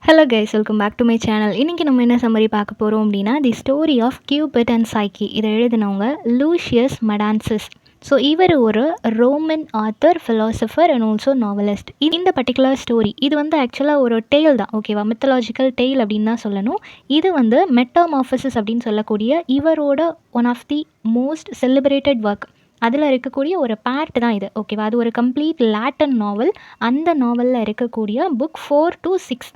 Hello guys, welcome back to my channel. இன்றைக்கி நம்ம என்ன சம்மரி பார்க்க போகிறோம் அப்படின்னா, the story of Cupid and Psyche. இதை எழுதினவங்க லூஷியஸ் மடான்சிஸ். ஸோ இவர் ஒரு Roman author, philosopher and also novelist. இந்த பர்டிகுலர் ஸ்டோரி இது வந்து ஆக்சுவலாக ஒரு டெய்ல் தான், ஓகேவா? மித்தலாஜிக்கல் டெய்ல் அப்படின்னு தான் சொல்லணும். இது வந்து மெட்டாமார்ஃபசிஸ் அப்படின்னு சொல்லக்கூடிய இவரோட one of the most celebrated work. அதில் இருக்கக்கூடிய ஒரு பார்ட் தான் இது, ஓகேவா? அது ஒரு கம்ப்ளீட் லாட்டன் நாவல். அந்த நாவலில் இருக்கக்கூடிய புக் 4 to 6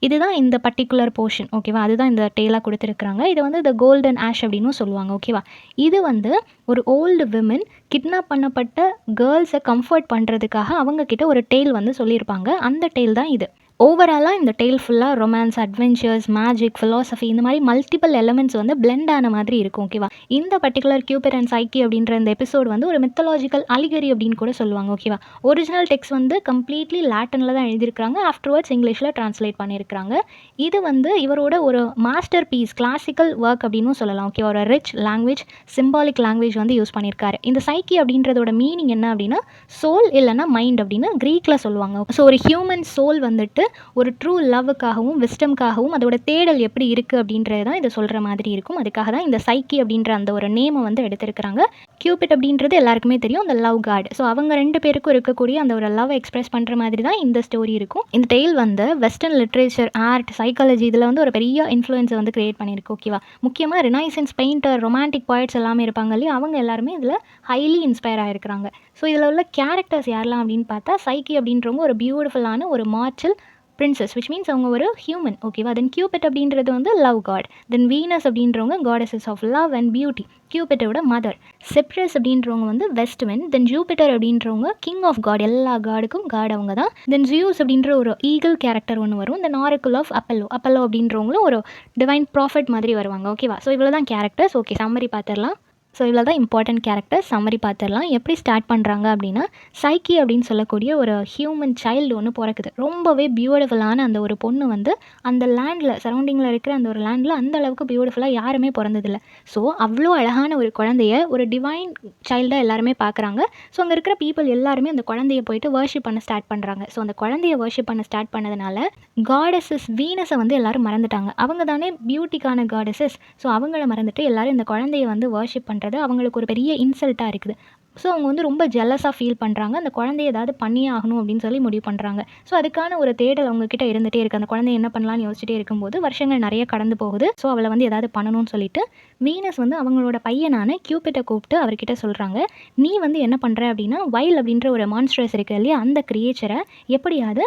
இதுதான் இந்த பர்டிகுலர் போர்ஷன், ஓகேவா? அதுதான் இந்த டேலாக கொடுத்துருக்குறாங்க. இதை வந்து த கோல்டன் ஆஷ் அப்படின்னு சொல்லுவாங்க, ஓகேவா? இது வந்து ஒரு ஓல்டு விமன் கிட்னாப் பண்ணப்பட்ட கேர்ள்ஸை கம்ஃபர்ட் பண்ணுறதுக்காக அவங்கக்கிட்ட ஒரு டேல் வந்து சொல்லியிருப்பாங்க. அந்த டேல் தான் இது. ஓவராலாக இந்த டேல் ஃபுல்லாக ரொமான்ஸ், அட்வென்ச்சர்ஸ், மேஜிக், ஃபிலாசபி இந்த மாதிரி மல்டிபிள் எலமெண்ட்ஸ் வந்து பிளெண்ட் ஆன மாதிரி இருக்கும், ஓகேவா? இந்த பர்டிகுலர் கியூபிட் அண்ட் சைக்கி அப்படின்ற இந்த எபிசோட் வந்து ஒரு மித்தலாஜிக்கல் அலிகரி அப்படின்னு கூட சொல்லுவாங்க, ஓகேவா? ஒரிஜினல் டெக்ஸ்ட் வந்து கம்ப்ளீட்லி லாட்டனில் தான் எழுதியிருக்காங்க. ஆஃப்டர்வர்ட்ஸ் இங்கிலீஷில் ட்ரான்ஸ்லேட் பண்ணியிருக்காங்க. இது வந்து இவரோட ஒரு மாஸ்டர் பீஸ், கிளாசிக்கல் ஒர்க் அப்படின்னு சொல்லலாம், ஓகேவா? ஒரு ரிச் லாங்குவேஜ், சிம்பாலிக் லாங்குவேஜ் வந்து யூஸ் பண்ணியிருக்காரு. இந்த சைக்கி அப்படின்றதோட மீனிங் என்ன அப்படின்னா, சோல் இல்லைனா மைண்ட் அப்படின்னு க்ரீக்கில் சொல்லுவாங்க. ஸோ ஒரு ஹியூமன் சோல் வந்துட்டு ஒரு ட்ரூ லவ்வுக்காகவும் விஸ்டம்காகவும் அதோட தேடல் எப்படி இருக்குது அப்படின்றது தான் இதை சொல்கிற மாதிரி இருக்கும். அதுக்காக தான் இந்த சைக்கி அப்படின்ற அந்த ஒரு நேமை வந்து எடுத்திருக்கிறாங்க. கியூபிட் அப்படின்றது எல்லாருக்குமே தெரியும், அந்த லவ் காட். ஸோ அவங்க ரெண்டு பேருக்கும் இருக்கக்கூடிய அந்த ஒரு லவ் எக்ஸ்பிரஸ் பண்ணுற மாதிரி தான் இந்த ஸ்டோரி இருக்கும். இந்த டெய்ல் வந்து வெஸ்டர்ன் லிட்ரேச்சர், ஆர்ட், சைக்காலஜி இதில் வந்து ஒரு பெரிய இன்ஃப்ளூயன்ஸை வந்து கிரியேட் பண்ணியிருக்கு, ஓகேவா? முக்கியமாக ரினைசன்ஸ் பெயிண்டர், ரொமான்டிக் பாய்ட்ஸ் எல்லாமே இருப்பாங்க இல்லையா, அவங்க எல்லாருமே இதில் ஹைலி இன்ஸ்பயர் ஆகிருக்கிறாங்க. ஸோ இதில் உள்ள கேரக்டர்ஸ் யாரெல்லாம் அப்படின்னு பார்த்தா, சைக்கி அப்படின்றவங்க ஒரு பியூட்டிஃபுல்லான ஒரு மார்ச்சல் பிரின்சஸ், விச் மீன்ஸ் அவங்க ஒரு ஹியூமன், ஓகேவா? தென் கியூபிட் அப்படின்றது வந்து லவ் காட். தென் வீனஸ் அப்படின்றவங்க goddess of love and beauty, கியூபிட்டோட மதர். செப்ரஸ் அப்படின்றவங்க வந்து வெஸ்ட்மென். தென் ஜூபிட்டர் அப்படின்றவங்க கிங் ஆஃப் காட், எல்லா காடுக்கும் காட் அவங்க தான். தென் ஜியூஸ் அப்படின்ற ஒரு ஈகிள் கேரக்டர் ஒன்று வரும். தென் ஆரக்கிள் ஆஃப் அப்பல்லோ, அப்பல்லோ அப்படின்றவங்களும் ஒரு டிவைன் ப்ராஃபிட் மாதிரி வருவாங்க, ஓகேவா? ஸோ இவ்வளோ தான் கேரக்டர்ஸ். ஓகே, சம்மரி பார்த்துடலாம். ஸோ இவ்வளோ தான் இம்பார்ட்டன்ட் கேரக்டர்ஸ். சம்மரி பார்த்துடலாம். எப்படி ஸ்டார்ட் பண்ணுறாங்க அப்படின்னா, சைக்கி அப்படின்னு சொல்லக்கூடிய ஒரு ஹியூமன் சைல்டு ஒன்று பிறக்குது. ரொம்பவே பியூட்டிஃபுல்லான அந்த ஒரு பொண்ணு வந்து அந்த லேண்டில், சரௌண்டிங்கில் இருக்கிற அந்த ஒரு லேண்டில் அந்த அளவுக்கு பியூட்டிஃபுல்லாக யாருமே பிறந்ததில்லை. ஸோ அவ்வளோ அழகான ஒரு குழந்தைய ஒரு டிவைன் சைல்டாக எல்லாருமே பார்க்குறாங்க. ஸோ அங்கே இருக்கிற பீப்புள் எல்லாருமே அந்த குழந்தைய போயிட்டு வர்ஷிப் பண்ண ஸ்டார்ட் பண்ணுறாங்க. ஸோ அந்த குழந்தைய வர்ஷிப் பண்ண ஸ்டார்ட் பண்ணதுனால காடஸஸ் வீனஸை வந்து எல்லாரும் மறந்துட்டாங்க. அவங்க தானே பியூட்டிக்கான காடஸஸ். ஸோ அவங்கள மறந்துட்டு எல்லாரும் இந்த குழந்தைய வந்து வர்ஷிப் பண்ணுறது அவங்களுக்கு ஒரு பெரிய இன்சல்ட்டாக இருக்குது. ஸோ அவங்க வந்து ரொம்ப ஜெல்லஸாக ஃபீல் பண்ணுறாங்க. அந்த குழந்தைய ஏதாவது பண்ணியே ஆகணும் அப்படின்னு சொல்லி முடிவு பண்ணுறாங்க. ஸோ அதுக்கான ஒரு தேடல் அவங்கக்கிட்ட இருந்துகிட்டே இருக்குது. அந்த குழந்தைய என்ன பண்ணலான்னு யோசிச்சுட்டே இருக்கும்போது வருஷங்கள் நிறைய கடந்து போகுது. ஸோ அவளை வந்து ஏதாவது பண்ணணும்னு சொல்லிட்டு வீனஸ் வந்து அவங்களோட பையனான கியூபிட்டை கூப்பிட்டு அவர்கிட்ட சொல்கிறாங்க, நீ வந்து என்ன பண்ணுற அப்படின்னா, வைல் அப்படின்ற ஒரு மான்ஸ்டர்ஸ் இருக்குது இல்லையா, அந்த கிரியேச்சரை எப்படியாவது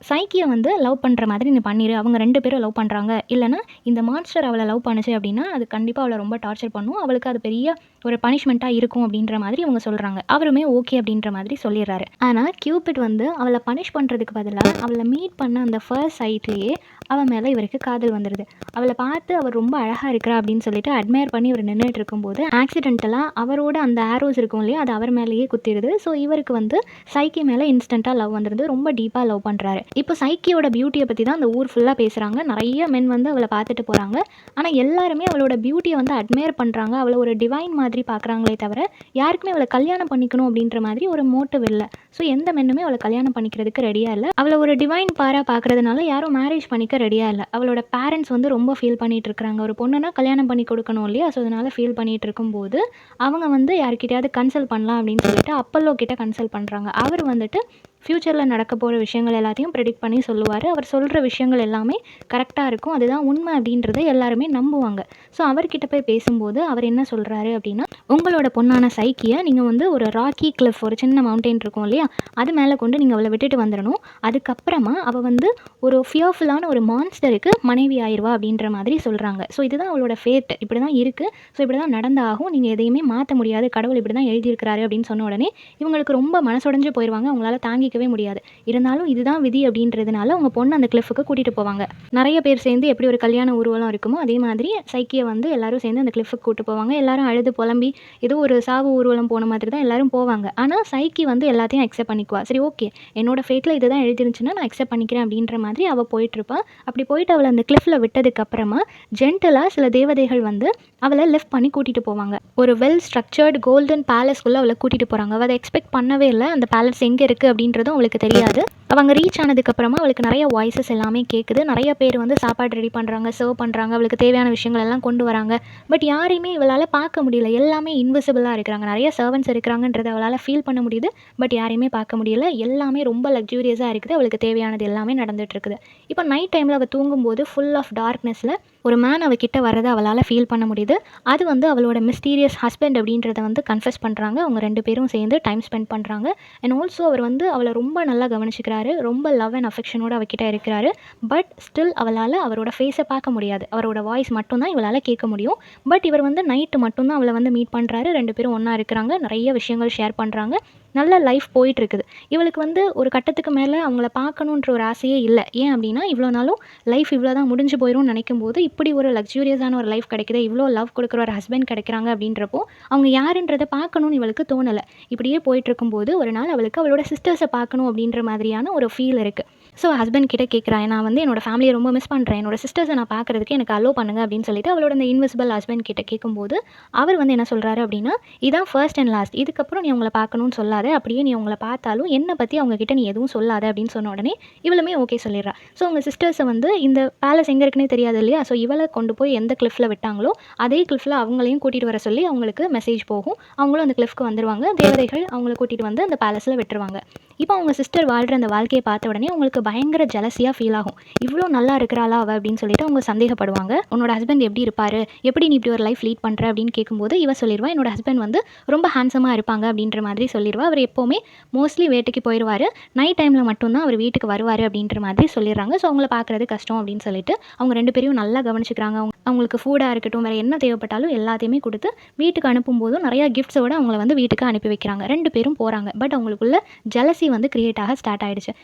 சைக்கியை வந்து லவ் பண்ணுற மாதிரி நீ பண்ணிடு. அவங்க ரெண்டு பேரும் லவ் பண்ணுறாங்க, இல்லைனா இந்த மான்ஸ்டர் அவளை லவ் பண்ணுச்சு அப்படின்னா அது கண்டிப்பாக அவளை ரொம்ப டார்ச்சர் பண்ணும், அவளுக்கு அது பெரிய ஒரு பனிஷ்மெண்ட்டாக இருக்கும் அப்படின்ற மாதிரி இவங்க சொல்கிறாங்க. அவருமே ஓகே அப்படின்ற மாதிரி சொல்லிடுறாரு. ஆனால் கியூபிட் வந்து அவளை பனிஷ் பண்ணுறதுக்கு பதிலாக அவளை மீட் பண்ண அந்த ஃபர்ஸ்ட் சைட்லேயே அவன் மேலே இவருக்கு காதல் வந்துடுது. அவளை பார்த்து அவர் ரொம்ப அழகாக இருக்கிறா அப்படின்னு சொல்லிட்டு அட்மையர் பண்ணி இவர் நின்றுட்டு இருக்கும்போது ஆக்சிடென்டலாக அவரோட அந்த ஆரோஸ் இருக்கும் இல்லையா, அது அவர் மேலேயே குத்திடுது. ஸோ இவருக்கு வந்து சைக்கி மேலே இன்ஸ்டண்ட்டாக லவ் வந்துடுது. ரொம்ப டீப்பாக லவ் பண்ணுறாரு. இப்போ சைக்கியோட பியூட்டியை பற்றி தான் அந்த ஊர் ஃபுல்லாக பேசுகிறாங்க. நிறைய மென் வந்து அவளை பார்த்துட்டு போகிறாங்க. ஆனால் எல்லாருமே அவளோட பியூட்டியை வந்து அட்மையர் பண்ணுறாங்க. அவளை ஒரு டிவைன் மாதிரி பார்க்குறாங்களே தவிர யாருக்குமே அவளை கல்யாணம் பண்ணிக்கணும் அப்படின்ற மாதிரி ஒரு மோட்டிவ் இல்லை. ஸோ எந்த மென்னுமே அவளை கல்யாணம் பண்ணிக்கிறதுக்கு ரெடியாக இல்லை. அவளை ஒரு டிவைன் பாராக பார்க்குறதுனால யாரும் மேரேஜ் பண்ணிக்க ரெடியாக இல்லை. அவளோட பேரண்ட்ஸ் வந்து ரொம்ப ஃபீல் பண்ணிகிட்டு இருக்கிறாங்க. ஒரு பொண்ணுனா கல்யாணம் பண்ணி கொடுக்கணும் இல்லையா, ஸோ அதனால் ஃபீல் பண்ணிகிட்டு இருக்கும்போது அவங்க வந்து யார்கிட்டையாவது கன்சல்ட் பண்ணலாம் அப்படின்னு சொல்லிட்டு அப்பல்லோ கிட்ட கன்சல்ட் பண்ணுறாங்க. அவர் வந்துட்டு ஃப்யூச்சரில் நடக்க போகிற விஷயங்கள் எல்லாத்தையும் ப்ரெடிக்ட் பண்ணி சொல்லுவார். அவர் சொல்கிற விஷயங்கள் எல்லாமே கரெக்டாக இருக்கும், அதுதான் உண்மை அப்படின்றத எல்லாருமே நம்புவாங்க. ஸோ அவர்கிட்ட போய் பேசும்போது அவர் என்ன சொல்கிறாரு அப்படின்னா, உங்களோட பொண்ணான சைக்கியை நீங்கள் வந்து ஒரு ராக்கி கிளிஃப், ஒரு சின்ன மவுண்டெயின் இருக்கும் இல்லையா, அது மேலே கொண்டு நீங்கள் அவளை விட்டுட்டு வந்துடணும். அதுக்கப்புறமா அவள் வந்து ஒரு ஃபியர்ஃபுல்லான ஒரு மான்ஸ்டருக்கு மனைவி ஆயிடுவா அப்படின்ற மாதிரி சொல்கிறாங்க. ஸோ இதுதான் அவளோட ஃபேட், இப்படி தான் இருக்குது, ஸோ இப்படி தான் நடந்தாகும், நீங்கள் எதையுமே மாற்ற முடியாது, கடவுள் இப்படி தான் எழுதியிருக்கிறாரு அப்படின்னு சொன்ன உடனே இவங்களுக்கு ரொம்ப மனசுடைஞ்சு போயிடுவாங்க. அவங்களால தாங்கிக்கவே முடியாது. இருந்தாலும் இதுதான் விதி அப்படின்றதுனால அவங்க பொண்ணு அந்த கிளிஃபுக்கு கூட்டிகிட்டு போவாங்க. நிறைய பேர் சேர்ந்து எப்படி ஒரு கல்யாண ஊர்வலம் இருக்குமோ அதே மாதிரி சைக்கியை வந்து எல்லாரும் சேர்ந்து அந்த கிளிஃபுக்கு கூட்டு போவாங்க. எல்லாரும் அழுது புலம்பி ஏதோ ஒரு சாவு ஊர்வலம் போன மாதிரி தான் எல்லாரும் போவாங்க. ஆனால் சைக்கி வந்து எல்லாத்தையும் அக்செப்ட் பண்ணிக்குவா. சரி, ஓகே, என்னோட ஃபேட்டில் இதுதான் எழுதிருந்துச்சுன்னா நான் அக்செப்ட் பண்ணிக்கிறேன் அப்படின்ற மாதிரி அவள் போயிட்டுருப்பா. அப்படி போயிட்டு அவளை அந்த கிளிஃபில் விட்டதுக்கப்புறமா ஜென்டலாக சில தேவதைகள் வந்து அவளை லிஃப்ட் பண்ணி கூட்டிகிட்டு போவாங்க. ஒரு வெல் ஸ்ட்ரக்சர்டு கோல்டன் பேலஸ்க்குள்ளே அவளை கூட்டிகிட்டு போகிறாங்க. அவள் அதை எக்ஸ்பெக்ட் பண்ணவே இல்லை. அந்த பேலஸ் எங்கே இருக்குது அப்படின்ற அப்படின்றதும் அவளுக்கு தெரியாது. அவங்க ரீச் ஆனதுக்கப்புறமா அவளுக்கு நிறைய வாய்ஸஸ் எல்லாமே கேட்குது. நிறைய பேர் வந்து சாப்பாடு ரெடி பண்ணுறாங்க, சர்வ் பண்ணுறாங்க, அவளுக்கு தேவையான விஷயங்கள் எல்லாம் கொண்டு வராங்க. பட் யாரையுமே இவளால் பார்க்க முடியல. எல்லாமே இன்விசிபிளாக இருக்கிறாங்க. நிறைய சர்வன்ட்ஸ் இருக்கிறாங்கன்றதை அவளால் ஃபீல் பண்ண முடியுது. பட் யாரையுமே பார்க்க முடியல. எல்லாமே ரொம்ப லக்ஸூரியஸாக இருக்குது. அவளுக்கு தேவையானது எல்லாமே நடந்துட்டு இருக்குது. இப்போ நைட் டைமில் அவள் தூங்கும்போது ஃபுல் ஆஃப் டார்க்னஸில் ஒரு மேன் அவகிட்ட வரதை அவளால் ஃபீல் பண்ண முடியுது. அது வந்து அவளோட மிஸ்டீரியஸ் ஹஸ்பண்ட் அப்படின்றத வந்து கன்ஃபெஸ் பண்ணுறாங்க. அவங்க 2 பேரும் சேர்ந்து டைம் ஸ்பெண்ட் பண்ணுறாங்க. அண்ட் ஆல்சோ அவர் வந்து அவளை ரொம்ப நல்லா கவனிச்சுக்கிறாரு. ரொம்ப லவ் அண்ட் அஃபெக்ஷனோட அவகிட்ட இருக்கிறாரு. பட் ஸ்டில் அவளால் அவரோட ஃபேஸை பார்க்க முடியாது. அவரோட வாய்ஸ் மட்டும்தான் இவளால் கேட்க முடியும். பட் இவர் வந்து நைட்டு மட்டும்தான் அவளை வந்து மீட் பண்ணுறாரு. 2 பேரும் ஒன்றா இருக்கிறாங்க. நிறைய விஷயங்கள் ஷேர் பண்ணுறாங்க. நல்ல லைஃப் போயிட்டுருக்குது. இவளுக்கு வந்து ஒரு கட்டத்துக்கு மேலே அவங்கள பார்க்கணுன்ற ஒரு ஆசையே இல்லை. ஏன் அப்படின்னா இவ்வளோ நாளும் லைஃப் இவ்வளோ தான் முடிஞ்சு போயிடும்னு நினைக்கும் போது இப்படி ஒரு லக்ஸூரியஸான ஒரு லைஃப் கிடைக்குது, இவ்வளோ லவ் கொடுக்குற ஒரு ஹஸ்பண்ட் கிடைக்கிறாங்க அப்படின்றப்போ அவங்க யாருன்றதை பார்க்கணும்னு இவளுக்கு தோணலை. இப்படியே போயிட்டுருக்கும்போது ஒரு நாள் அவளுக்கு அவளோட சிஸ்டர்ஸை பார்க்கணும் அப்படின்ற மாதிரியான ஒரு ஃபீல் இருக்குது. ஸோ ஹஸ்பண்ட் கிட்ட கேட்குறா, நான் வந்து என்னோட ஃபேமிலியை ரொம்ப மிஸ் பண்ணுறேன், என்னோட சிஸ்டர்ஸை நான் பார்க்குறதுக்கு எனக்கு அலோ பண்ணுங்க அப்படின்னு சொல்லிட்டு அவளோட அந்த இன்விசிபிள் ஹஸ்பண்ட் கிட்ட கேட்கும்போது அவர் வந்து என்ன சொல்கிறாரு அப்படின்னா, இதான் ஃபர்ஸ்ட் அண்ட் லாஸ்ட், இதுக்கப்புறம் நீ அவங்கள பார்க்கணும்னு சொல்லாத, அப்படியே நீ அவங்கள பார்த்தாலும் என்னை பற்றி அவங்கக்கிட்ட நீ எதுவும் சொல்லாத அப்படின்னு சொன்ன உடனே இவளுமே ஓகே சொல்லிடுறா. ஸோ அவங்க சிஸ்டர்ஸை வந்து இந்த பேலஸ் எங்கே இருக்குன்னே தெரியாது இல்லையா, ஸோ இவளை கொண்டு போய் எந்த கிளிஃபில் விட்டாங்களோ அதே கிளிஃபில் அவங்களையும் கூட்டிகிட்டு வர சொல்லி அவங்களுக்கு மெசேஜ் போகும். அவங்களும் அந்த கிளிஃப்க்கு வந்துடுவாங்க. தேவதைகள் அவங்கள கூட்டிகிட்டு வந்து அந்த பேலஸில் விட்டுருவாங்க. இப்போ அவங்க சிஸ்டர் வாழ்கிற அந்த வாழ்க்கையை பார்த்த உடனே அவங்களுக்கு பயங்கர ஜலசியாக ஃபீல் ஆகும். இவ்வளோ நல்லா இருக்கிறாளா அவள் அப்படின்னு சொல்லிட்டு அவங்க சந்தேகப்படுவாங்க. உன்னோட ஹஸ்பண்ட் எப்படி இருப்பார், எப்படி நீ இப்படி ஒரு லைஃப் லீட் பண்ணுற அப்படின்னு கேட்கும்போது இவ சொல்லிடுவா, என்னோட ஹஸ்பண்ட் வந்து ரொம்ப ஹேண்ட்ஸமாக இருப்பாங்க அப்படின்ற மாதிரி சொல்லிடுவா. அவர் எப்போவுமே மோஸ்ட்லி வேட்டைக்கு போயிடுவார், நைட் டைமில் மட்டும்தான் அவர் வீட்டுக்கு வருவார் அப்படின்ற மாதிரி சொல்லிடுறாங்க. ஸோ அவங்கள பார்க்குறது கஷ்டம் அப்படின்னு சொல்லிட்டு அவங்க 2 பேரையும் நல்லா கவனிச்சுக்கிறாங்க. அவங்களுக்கு ஃபுட்டாக இருக்கட்டும், வேறு என்ன தேவைப்பட்டாலும் எல்லாத்தையுமே கொடுத்து வீட்டுக்கு அனுப்பும்போதும் நிறையா கிஃப்ட்ஸோடு அவங்கள வந்து வீட்டுக்கு அனுப்பி வைக்கிறாங்க. 2 பேரும் போகிறாங்க. பட் அவங்களுக்குள்ள ஜலசி வந்து கிரியேட் ஆக ஸ்டார்ட் ஆகிடுச்சு.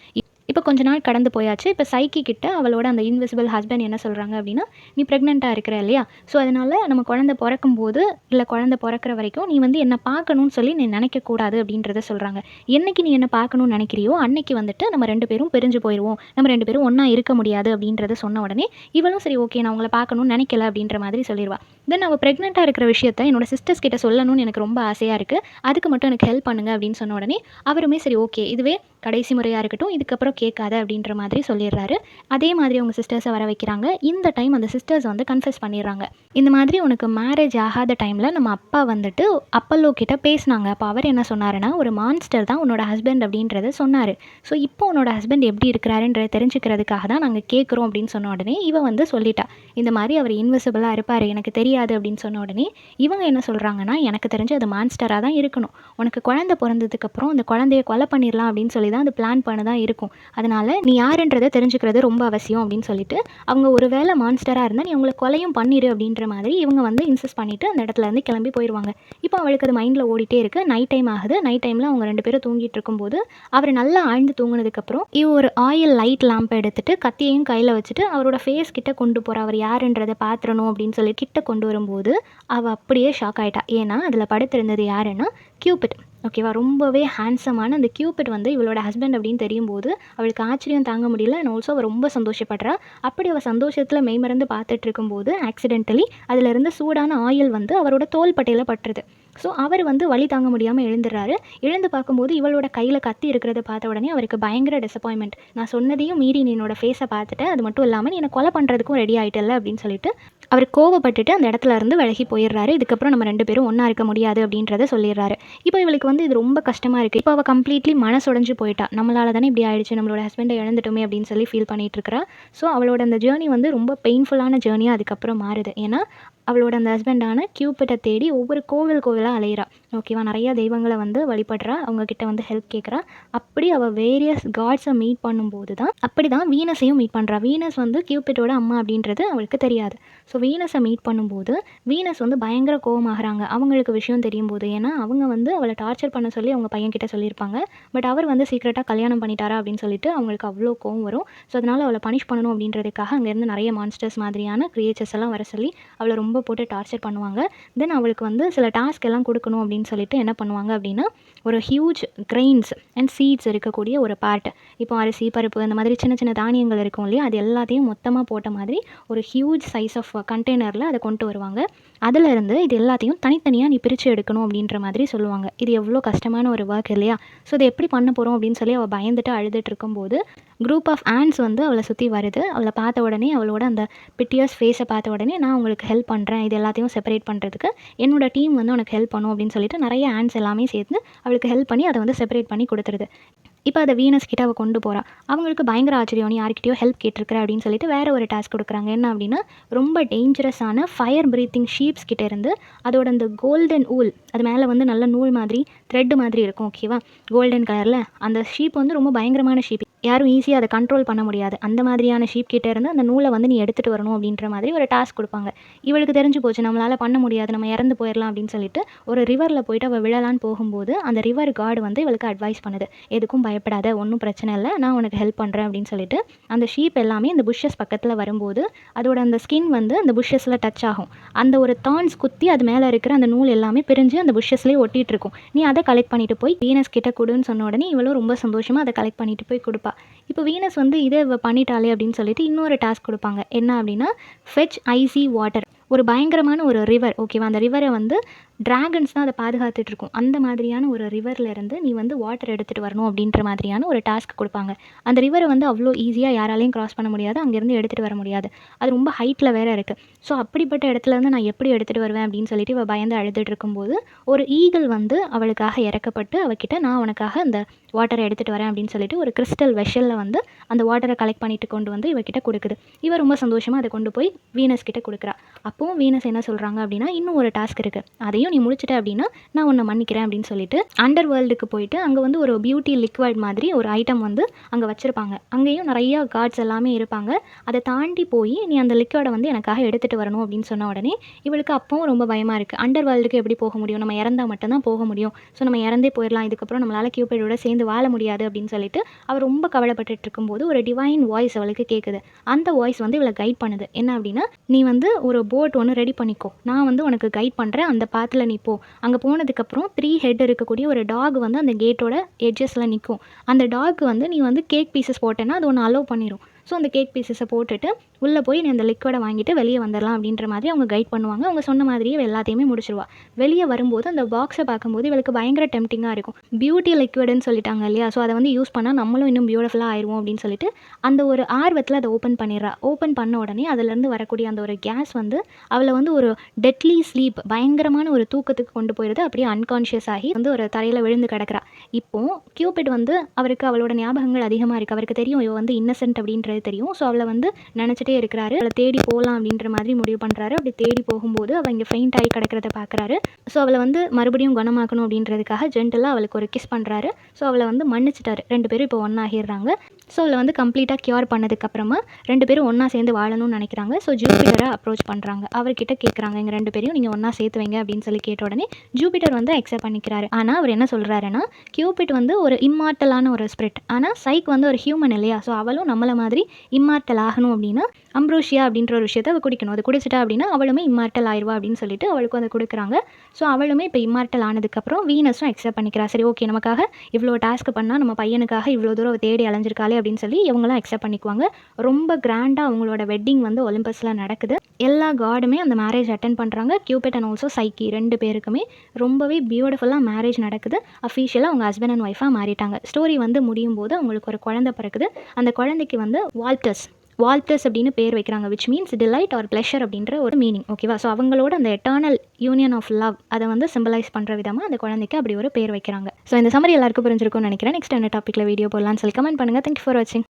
இப்போ கொஞ்ச நாள் கடந்து போயாச்சு. இப்போ சைக்கி கிட்ட அவளோட அந்த இன்விசிபிள் ஹஸ்பண்ட் என்ன சொல்கிறாங்க அப்படின்னா, நீ ப்ரெக்னெண்ட்டாக இருக்கிற இல்லையா, ஸோ அதனால் நம்ம குழந்தை பிறக்கும்போது இல்லை குழந்தை பிறக்கிற வரைக்கும் நீ வந்து என்னை பார்க்கணும்னு சொல்லி நீ நினைக்கக்கூடாது அப்படின்றத சொல்கிறாங்க. என்றைக்கு நீ என்னை பார்க்கணும்னு நினைக்கிறியோ அன்னைக்கு வந்துட்டு நம்ம 2 பேரும் பிரிஞ்சு போயிடுவோம், நம்ம 2 பேரும் ஒன்றா இருக்க முடியாது அப்படின்றத சொன்ன உடனே இவளும் சரி ஓகே நான் உங்களை பார்க்கணும்னு நினைக்கல அப்படின்ற மாதிரி சொல்லிடுவா. தென் அவள் ப்ரெக்னெண்ட்டாக இருக்கிற விஷயத்த என்னோட சிஸ்டர்ஸ் கிட்ட சொல்லணும்னு எனக்கு ரொம்ப ஆசையாக இருக்குது, அதுக்கு மட்டும் எனக்கு ஹெல்ப் பண்ணுங்க அப்படின்னு சொன்ன உடனே அவருமே சரி ஓகே இதுவே கடைசி முறையாக இருக்கட்டும், இதுக்கப்புறம் கேட்காத அப்படின்ற மாதிரி சொல்லிடுறாரு. அதே மாதிரி அவங்க சிஸ்டர்ஸை வர வைக்கிறாங்க. இந்த டைம் அந்த சிஸ்டர்ஸ் வந்து கன்ஃபெஸ் பண்ணிடுறாங்க. இந்த மாதிரி உனக்கு மேரேஜ் ஆகாத டைமில் நம்ம அப்பா வந்துட்டு அப்பல்லோ கிட்ட பேசினாங்க. அப்போ அவர் என்ன சொன்னாருன்னா, ஒரு மான்ஸ்டர் தான் உன்னோட ஹஸ்பண்ட் அப்படின்றத சொன்னார். ஸோ இப்போ உன்னோட ஹஸ்பண்ட் எப்படி இருக்கிறாருன்றதை தெரிஞ்சுக்கிறதுக்காக தான் நாங்கள் கேட்குறோம் அப்படின்னு சொன்ன உடனே இவ வந்து சொல்லிட்டா, இந்த மாதிரி அவர் இன்விசிபிளாக இருப்பார் எனக்கு தெரியாது அப்படின்னு சொன்ன உடனே இவங்க என்ன சொல்கிறாங்கன்னா, எனக்கு தெரிஞ்சு அது மான்ஸ்டராக தான் இருக்கணும், உனக்கு குழந்தை பிறந்ததுக்கப்புறம் அந்த குழந்தைய கொலை பண்ணிடலாம் அப்படின்னு சொல்லி தான் அது பிளான் பண்ண தான் இருக்கும், அதனால் நீ யாருன்றதை தெரிஞ்சுக்கிறது ரொம்ப அவசியம் அப்படின்னு சொல்லிட்டு அவங்க ஒரு வேளை மான்ஸ்டராக இருந்தால் நீ அவங்கள கொலையும் பண்ணிடு அப்படின்ற மாதிரி இவங்க வந்து இன்சிஸ்ட் பண்ணிவிட்டு அந்த இடத்துல இருந்து கிளம்பி போயிடுவாங்க. இப்போ அவளுக்கு அது மைண்டில் ஓடிட்டே இருக்குது. நைட் டைம் ஆகுது. நைட் டைமில் அவங்க 2 பேரும் தூங்கிட்டு இருக்கும்போது அவர் நல்லா ஆழ்ந்து தூங்கினதுக்கப்புறம் இவ ஒரு ஆயில் லைட் லேம்பை எடுத்துகிட்டு கத்தியையும் கையில் வச்சுட்டு அவரோட ஃபேஸ் கிட்ட கொண்டு போகிற, அவர் யாருன்றதை பார்த்துடணும் அப்படின்னு சொல்லி கிட்ட கொண்டு வரும்போது அவள் அப்படியே ஷாக் ஆகிட்டா. ஏன்னா அதில் படுத்திருந்தது யாருன்னா கியூபிட். ஓகேவா, ரொம்பவே ஹேண்ட்ஸமான அந்த கியூபிட் வந்து இவளோட ஹஸ்பண்ட் அப்படின்னு தெரியும் போது அவளுக்கு ஆச்சரியம் தாங்க முடியல. அண்ட் ஆல்சோ அவள் ரொம்ப சந்தோஷப்படுறா. அப்படி அவள் சந்தோஷத்தில் மெய்மறந்து பார்த்துட்டு இருக்கும்போது ஆக்சிடென்டலி அதிலிருந்து சூடான ஆயில் வந்து அவரோட தோல் பட்டையில் பட்டுருது. ஸோ அவர் வந்து வலி தாங்க முடியாமல் எழுந்துடுறாரு. எழுந்து பார்க்கும்போது இவளோட கையில் கத்தி இருக்கிறத பார்த்த உடனே அவருக்கு பயங்கர டிசப்பாயின்மெண்ட். நான் சொன்னதையும் மீறி நீ என்னோட ஃபேஸை பார்த்துட்டேன், அது மட்டும் இல்லாமல் நீ என்னை கொலை பண்ணுறதுக்கும் ரெடி ஆகிட்டல அப்படின்னு சொல்லிட்டு அவர் கோவப்பட்டுட்டு அந்த இடத்துல இருந்து விலகி போயிடுறாரு. இதுக்கப்புறம் நம்ம 2 பேரும் ஒன்றா இருக்க முடியாது அப்படின்றத சொல்லிடுறாரு. இப்போ இவளுக்கு வந்து இது ரொம்ப கஷ்டமாக இருக்குது. இப்போ அவள் கம்ப்ளீட்லி மனசுடைஞ்சு போயிட்டா. நம்மளால தானே இப்படி ஆயிடுச்சு, நம்மளோட ஹஸ்பண்டை இழந்துட்டோமே அப்படின்னு சொல்லி ஃபீல் பண்ணிட்டு இருக்கிறா. ஸோ அவளோட அந்த ஜேர்னி வந்து ரொம்ப பெயின்ஃபுல்லான ஜேர்னியாக அதுக்கப்புறம் மாறுது. ஏன்னா அவளோட அந்த ஹஸ்பண்டான கியூபிட்டை தேடி ஒவ்வொரு கோவிலாக அலையிறா. ஓகேவா, நிறையா தெய்வங்களை வந்து வழிபடுறா, அவங்கக்கிட்ட வந்து ஹெல்ப் கேட்குறா. அப்படி அவள் வேரியஸ் காட்ஸை மீட் பண்ணும்போது தான் அப்படி தான் வீனஸையும் மீட் பண்ணுறா. வீனஸ் வந்து கியூபிட்டோட அம்மா அப்படின்றது அவளுக்கு தெரியாது. ஸோ வீனஸை மீட் பண்ணும்போது வீனஸ் வந்து பயங்கர கோவமாகறாங்க அவங்களுக்கு விஷயம் தெரியும் போது. ஏன்னா அவங்க வந்து அவளை டார்ச்சர் பண்ண சொல்லி அவங்க பையன்கிட்ட சொல்லியிருப்பாங்க. பட் அவர் வந்து சீக்கிரட்டாக கல்யாணம் பண்ணிட்டாரா அப்படின்னு சொல்லிட்டு அவங்களுக்கு அவ்வளோ கோவம் வரும். ஸோ அதனால் அவளை பனிஷ் பண்ணணும் அப்படின்றதுக்காக அங்கேருந்து நிறைய மான்ஸ்டர்ஸ் மாதிரியான கிரியேச்சர்ஸ் எல்லாம் வர சொல்லி அவளை ரொம்ப போட்டு டார்ச்சர் பண்ணுவாங்க. தென் அவளுக்கு வந்து சில டாஸ்க் எல்லாம் கொடுக்கணும் அப்படின்னு சொல்லிட்டு என்ன பண்ணுவாங்க அப்படின்னா, ஒரு ஹியூஜ் கிரெயின்ஸ் அண்ட் சீட்ஸ் இருக்கக்கூடிய ஒரு பார்ட், இப்போ அரிசி பருப்பு அந்த மாதிரி சின்ன சின்ன தானியங்கள் இருக்கும் இல்லையா, அது எல்லாத்தையும் மொத்தமாக போட்ட மாதிரி ஒரு ஹியூஜ் சைஸ் ஆஃப் கண்டெய்னரில் அதை கொண்டு வருவாங்க. அதிலேருந்து இது எல்லாத்தையும் தனித்தனியாக நீ பிரித்து எடுக்கணும் அப்படின்ற மாதிரி சொல்லுவாங்க. இது எவ்வளோ கஷ்டமான ஒரு ஒர்க் இல்லையா? ஸோ இதை எப்படி பண்ண போகிறோம் அப்படின்னு சொல்லி அவள் பயந்துட்டு அழுதுட்டு இருக்கும்போது குரூப் ஆஃப் ஆண்ட்ஸ் வந்து அவளை சுற்றி வருது. அவளை பார்த்த உடனே அவளோட அந்த பிட்டியர்ஸ் ஃபேஸை பார்த்த உடனே நான் உங்களுக்கு ஹெல்ப் பண்ணுறேன், இது எல்லாத்தையும் செப்பரேட் பண்ணுறதுக்கு என்னோட டீம் வந்து உனக்கு ஹெல்ப் பண்ணும் அப்படின்னு சொல்லிட்டு நிறைய ஆண்ட்ஸ் எல்லாமே சேர்த்து அவளுக்கு ஹெல்ப் பண்ணி அதை வந்து செப்பரேட் பண்ணி கொடுத்துருது. இப்போ அதை வீனஸ் கிட்ட அவள் கொண்டு போகிறா. அவங்களுக்கு பயங்கர ஆச்சரியம், நீ யார்கிட்டயோ ஹெல்ப் கேட்டிருக்கிற அப்படின்னு சொல்லிட்டு வேறு ஒரு டாஸ்க் கொடுக்குறாங்க. என்ன அப்படின்னா, ரொம்ப டேஞ்சரஸான ஃபயர் ப்ரீத்திங் ஷீப்ஸ் கிட்ட இருந்து அதோட அந்த கோல்டன் ஊல், அது மேலே வந்து நல்ல நூல் மாதிரி த்ரெட் மாதிரி இருக்கும், ஓகேவா, கோல்டன் கலரில். அந்த ஷீப் வந்து ரொம்ப பயங்கரமான ஷீப், யாரும் ஈஸியாக அதை கண்ட்ரோல் பண்ண முடியாது. அந்த மாதிரியான ஷீப் கிட்ட இருந்து அந்த நூலை வந்து நீ எடுத்துகிட்டு வரணும் அப்படின்ற மாதிரி ஒரு டாஸ்க் கொடுப்பாங்க. இவளுக்கு தெரிஞ்சு போச்சு நம்மளால் பண்ண முடியாது, நம்ம இறந்து போயிடலாம் அப்படின்னு சொல்லிட்டு ஒரு ரிவரில் போயிட்டு அவள் விழலான்னு போகும்போது அந்த ரிவர் கார்டு வந்து இவளுக்கு அட்வைஸ் பண்ணுது, எதுக்கும் பயப்படாத, ஒன்றும் பிரச்சனை இல்லை, நான் உனக்கு ஹெல்ப் பண்ணுறேன் அப்படின்னு சொல்லிட்டு. அந்த ஷீப் எல்லாமே இந்த புஷ்ஷஸ் பக்கத்தில் வரும்போது அதோட அந்த ஸ்கின் வந்து அந்த புஷ்ஷஸில் டச் ஆகும். அந்த ஒரு தான்ஸ் குத்தி அது மேலே இருக்கிற அந்த நூல் எல்லாமே பிரிஞ்சு அந்த புஷ்ஷஸ்லேயே ஒட்டிகிட்டு இருக்கும். நீ அதை கலெக்ட் பண்ணிட்டு போய் வீனஸ் கிட்ட கொடுன்னு சொன்ன உடனே இவளும் ரொம்ப சந்தோஷமாக அதை கலெக்ட் பண்ணிட்டு போய் கொடுப்பா. இப்போ வீனஸ் வந்து இதை பண்ணிட்டாலே அப்படின்னு சொல்லிட்டு இன்னொரு டாஸ்க் கொடுப்பாங்க. என்ன அப்படின்னா, ஃபெச் ஐசி வாட்டர். ஒரு பயங்கரமான ஒரு ரிவர், ஓகேவா, அந்த ரிவரை வந்து ட்ராகன்ஸ் தான் அதை பாதுகாத்துட்ருக்கும். அந்த மாதிரியான ஒரு ரிவர்லேருந்து நீ வந்து வாட்டர் எடுத்துகிட்டு வரணும் அப்படின்ற மாதிரியான ஒரு டாஸ்க் கொடுப்பாங்க. அந்த ரிவரை வந்து அவ்வளோ ஈஸியாக யாராலையும் க்ராஸ் பண்ண முடியாது, அங்கேருந்து எடுத்துகிட்டு வர முடியாது, அது ரொம்ப ஹைட்டில் வேறு இருக்குது. ஸோ அப்படிப்பட்ட இடத்துலேருந்து நான் எப்படி எடுத்துகிட்டு வருவேன் அப்படின்னு சொல்லிட்டு இவள் பயந்து அழுதுட்டு இருக்கும்போது ஒரு ஈகிள் வந்து அவளுக்காக இறக்கப்பட்டு அவகிட்ட, நான் உனக்காக அந்த வாட்டரை எடுத்துகிட்டு வரேன் அப்படின்னு சொல்லிட்டு ஒரு கிறிஸ்டல் வெஷலில் வந்து அந்த வாட்டரை கலெக்ட் பண்ணிட்டு கொண்டு வந்து இவகிட்ட கொடுக்குது. இவ ரொம்ப சந்தோஷமாக அதை கொண்டு போய் வீனஸ் கிட்ட கொடுக்குறா. அப்போவும் வீனஸ் என்ன சொல்கிறாங்க அப்படின்னா, இன்னும் ஒரு டாஸ்க் இருக்குது, அதையும் நீ முடிச்சிட்ட அப்படின்னா நான் உன்னை மன்னிக்கிறேன் அப்படின்னு சொல்லிட்டு அண்டர் வேர்ல்டுக்கு போயிட்டு அங்கே வந்து ஒரு பியூட்டி லிக்விட் மாதிரி ஒரு ஐட்டம் வந்து அங்கே வச்சுருப்பாங்க. அங்கேயும் நிறையா கார்ட்ஸ் எல்லாமே இருப்பாங்க. அதை தாண்டி போய் நீ அந்த லிக்விடை வந்து எனக்காக எடுத்துகிட்டு வரணும் அப்படின்னு சொன்ன உடனே இவளுக்கு அப்பவும் ரொம்ப பயமாக இருக்குது. அண்டர் வேர்ல்டுக்கு எப்படி போக முடியும், நம்ம இறந்தால் மட்டும்தான் போக முடியும், ஸோ நம்ம இறந்தே போயிடலாம், இதுக்கப்புறம் நம்மளால் கியூபிடோட சேர்ந்து வாழ முடியாது அப்படின்னு சொல்லிட்டு அவள் ரொம்ப கவலைப்பட்டு இருக்கும்போது ஒரு டிவைன் வாய்ஸ் அவளுக்கு கேட்குது. அந்த வாய்ஸ் வந்து இவளை கைட் பண்ணுது. என்ன அப்படின்னா, நீ வந்து ஒரு போட் ஒன்று ரெடி பண்ணிக்கோ, நான் வந்து உனக்கு கைட் பண்ணுறேன், அந்த பாத்தில் நீ போ. அங்கே போனதுக்கப்புறம் 3 ஹெட் இருக்கக்கூடிய ஒரு டாக் வந்து அந்த கேட்டோட எட்ஜஸில் நிற்கும். அந்த டாக் வந்து நீ வந்து கேக் பீசஸ் போட்டேன்னா அது ஒன்று அலோவ் பண்ணிடும். ஸோ அந்த கேக் பீசஸை போட்டுட்டு உள்ளே போய் நீ அந்த லிக்விடை வாங்கிட்டு வெளியே வந்துடலாம் அப்படின்ற மாதிரி அவங்க கைட் பண்ணுவாங்க. அவங்க சொன்ன மாதிரியே எல்லாத்தையுமே முடிச்சிருவா. வெளியே வரும்போது அந்த பாக்ஸை பார்க்கும்போது இவளுக்கு பயங்கர டெம்ப்டிங்காக இருக்கும். பியூட்டி லிக்விடுன்னு சொல்லிட்டாங்க இல்லையா, ஸோ அதை வந்து யூஸ் பண்ணால் நம்மளும் இன்னும் பியூட்டிஃபுல்லாக ஆயிடுவோம் அப்படின்னு சொல்லிட்டு அந்த ஒரு ஆர்வத்தில் அதை ஓப்பன் பண்ணிடுறா. ஓப்பன் பண்ண உடனே அதுலேருந்து வரக்கூடிய அந்த ஒரு கேஸ் வந்து அவளை வந்து ஒரு டெட்லி ஸ்லீப், பயங்கரமான ஒரு தூக்கத்துக்கு கொண்டு போயிடுது. அப்படியே அன்கான்ஷியஸ் ஆகி வந்து ஒரு தரையில் விழுந்து கிடக்கிறா. இப்போது கியூபிட் வந்து அவருக்கு அவளோட ஞாபகங்கள் அதிகமாக இருக்குது. அவருக்கு தெரியும் இவ வந்து இன்னசென்ட் அப்படின்றது தெரியும். ஸோ அவளை வந்து நினச்சிட்டே இருக்கிறாரு. அவளை தேடி போகலாம் அப்படின்ற மாதிரி முடிவு பண்ணுறாரு. அப்படி தேடி போகும்போது அவள் இங்கே ஃபெயிண்ட் ஆகி கிடக்கிறத பார்க்குறாரு. ஸோ அவளை வந்து மறுபடியும் குணமாக்கணும் அப்படின்றதுக்காக ஜென்டலாக அவளுக்கு ஒரு கிஸ் பண்ணுறாரு. ஸோ அவளை வந்து மன்னிச்சிட்டாரு. 2 பேரும் இப்போ ஒன்றாகிடுறாங்க. ஸோ அவளை வந்து கம்ப்ளீட்டாக க்யூர் பண்ணதுக்கப்புறமா 2 பேரும் ஒன்றா சேர்ந்து வாழணும்னு நினைக்கிறாங்க. ஸோ ஜூபிட்டரை அப்ரோச் பண்ணுறாங்க. அவர்கிட்ட கேட்குறாங்க, எங்கள் 2 பேரையும் நீங்கள் ஒன்றா சேர்த்து வைங்க அப்படின்னு சொல்லி கேட்ட உடனே ஜூபிட்டர் வந்து அக்செப்ட் பண்ணிக்கிறாரு. ஆனால் அவர் என்ன சொல்கிறாருன்னா, கியூபிட் வந்து ஒரு இம்மார்ட்டலான ஒரு ஸ்பிரிட், ஆனால் சைக் வந்து ஒரு ஹியூமன் இல்லையா, ஸோ அவளும் நம்மளை மாதிரி இம்மார்ட்டல் ஆகணும் அப்படின்னா அம்ப்ரோஷியா அப்படின்ற ஒரு விஷயத்தை அவள் குடிக்கணும். அது குடிச்சிட்டா அப்படின்னா அவளுமே இம்மார்ட்டல் ஆயிடுவா அப்படின்னு சொல்லிட்டு அவளுக்கும் அதை கொடுக்குறாங்க. ஸோ அவளுமே இப்போ இம்மார்ட்டல் ஆனதுக்கப்புறம் வீனஸும் அக்செப்ட் பண்ணிக்கிறா. சரி, ஓகே, நமக்காக இவ்வளோ டாஸ்க் பண்ணால் நம்ம பையனுக்காக இவ்வளோ தூரம் தேடி அலைஞ்சிருக்காளே அப்படின்னு சொல்லி இவங்களும் அக்செப்ட் பண்ணிக்குவாங்க. ரொம்ப கிராண்டாக அவங்களோட வெட்டிங் வந்து ஒலிம்பஸில் நடக்குது. எல்லா காடுமே அந்த மேரேஜ் அட்டென்ட் பண்ணுறாங்க. கியூபிட் அண்ட் ஆல்சோ சைக்கி 2 பேருக்குமே ரொம்பவே பியூட்டிஃபுல்லாக மேரேஜ் நடக்குது. அஃபீஷியலாக அவங்க ஹஸ்பண்ட் அண்ட் ஒய்ஃபாக மாறிட்டாங்க. ஸ்டோரி வந்து முடியும் போது அவங்களுக்கு ஒரு குழந்தை பிறக்குது. அந்த குழந்தைக்கு வந்து வால்டர்ஸ் அப்படின்னு பேர் வைக்கிறாங்க, which means delight or pleasure அப்படின்ற ஒரு மீனிங், ஓகேவா. ஸோ அவங்களோட அந்த எட்டர்னல் யூனியன் ஆஃப் லவ் அதை வந்து சிம்பலைஸ் பண்ணுற விதமாக அந்த குழந்தைக்கு அப்படி ஒரு பேர் வைக்கிறாங்க. ஸோ இந்த சம்மரி எல்லாருக்கும் புரிஞ்சிருக்கும்னு நினைக்கிறேன். நெக்ஸ்ட் என்ன டாப்பிக்கில் வீடியோ போடலான்னு சொல்லி கமெண்ட் பண்ணுங்கள். தேங்க்யூ ஃபார் வாட்சிங்.